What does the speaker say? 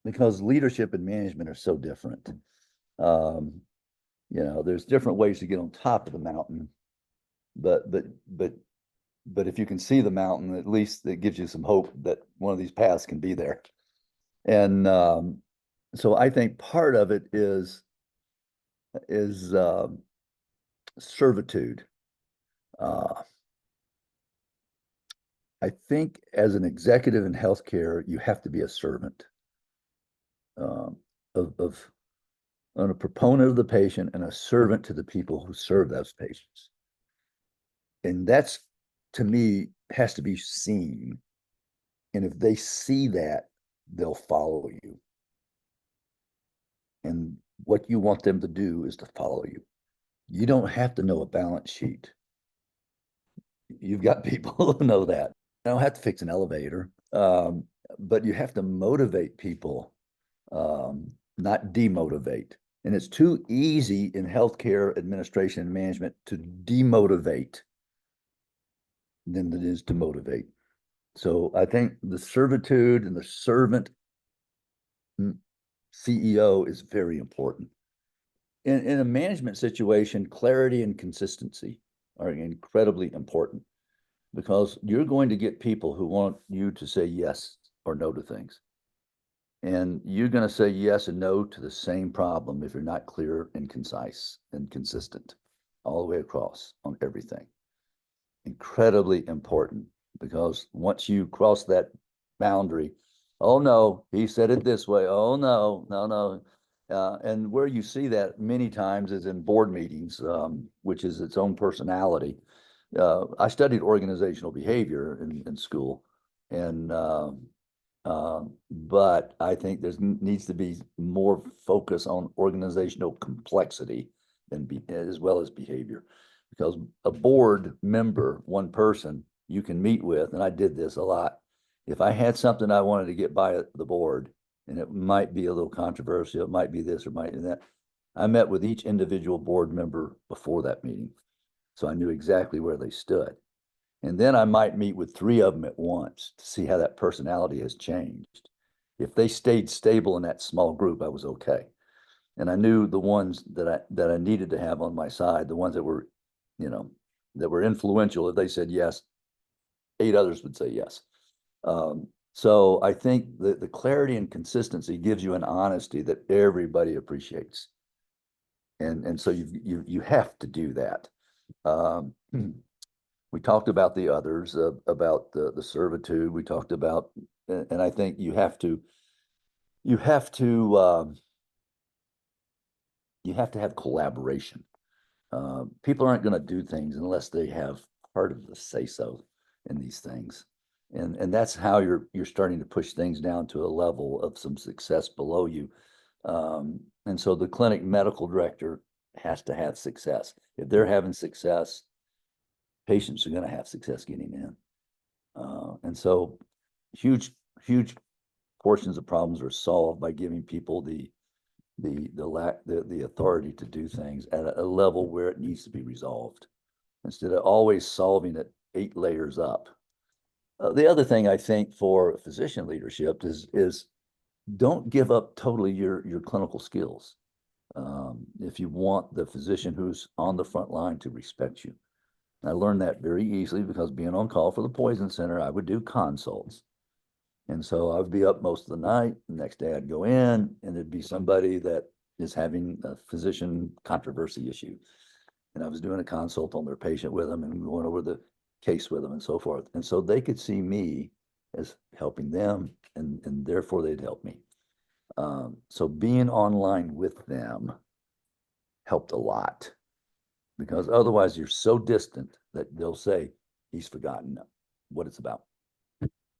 because leadership and management are so different. Um, there's different ways to get on top of the mountain, but but but but if you can see the mountain, at least it gives you some hope that one of these paths can be there. And so I think part of it is servitude. Uh, I think as an executive in healthcare, you have to be a servant um, of a proponent of the patient and a servant to the people who serve those patients. And that's, to me, has to be seen. And if they see that, they'll follow you. And what you want them to do is to follow you. You don't have to know a balance sheet. You've got people who know that. You don't have to fix an elevator, but you have to motivate people, not demotivate. And it's too easy in healthcare administration and management to demotivate than it is to motivate. So I think the servitude and the servant CEO is very important. In a management situation, clarity and consistency are incredibly important because you're going to get people who want you to say yes or no to things. And you're going to say yes and no to the same problem if you're not clear and concise and consistent all the way across on everything. Incredibly important because once you cross that boundary, oh no, he said it this way. Oh no, no, no. And where you see that many times is in board meetings, which is its own personality. I studied organizational behavior in school, and but I think there needs to be more focus on organizational complexity than as well as behavior, because a board member, one person you can meet with, and I did this a lot. If I had something I wanted to get by the board, and it might be a little controversial, it might be this or might be that, I met with each individual board member before that meeting, so I knew exactly where they stood. And then I might meet with three of them at once to see how that personality has changed. If they stayed stable in that small group, I was okay. And I knew the ones that I needed to have on my side, the ones that were, that were influential. If they said yes, 8 others would say yes. So I think the clarity and consistency gives you an honesty that everybody appreciates. And so you have to do that. Um, we talked about the others, about the servitude. We talked about, and I think you have to you have to have collaboration. People aren't going to do things unless they have part of the say so in these things, and that's how you're starting to push things down to a level of some success below you. And so the clinic medical director has to have success. If they're having success, patients are going to have success getting in. And so huge portions of problems are solved by giving people the authority to do things at a level where it needs to be resolved instead of always solving it 8 layers up. The other thing I think for physician leadership is don't give up totally your clinical skills. If you want the physician who's on the front line to respect you. I learned that very easily because being on call for the poison center, I would do consults. And so I would be up most of the night. The next day I'd go in and there'd be somebody that is having a physician controversy issue. And I was doing a consult on their patient with them and going over the case with them and so forth. And so they could see me as helping them and therefore they'd help me. So being online with them helped a lot because otherwise you're so distant that they'll say, he's forgotten what it's about.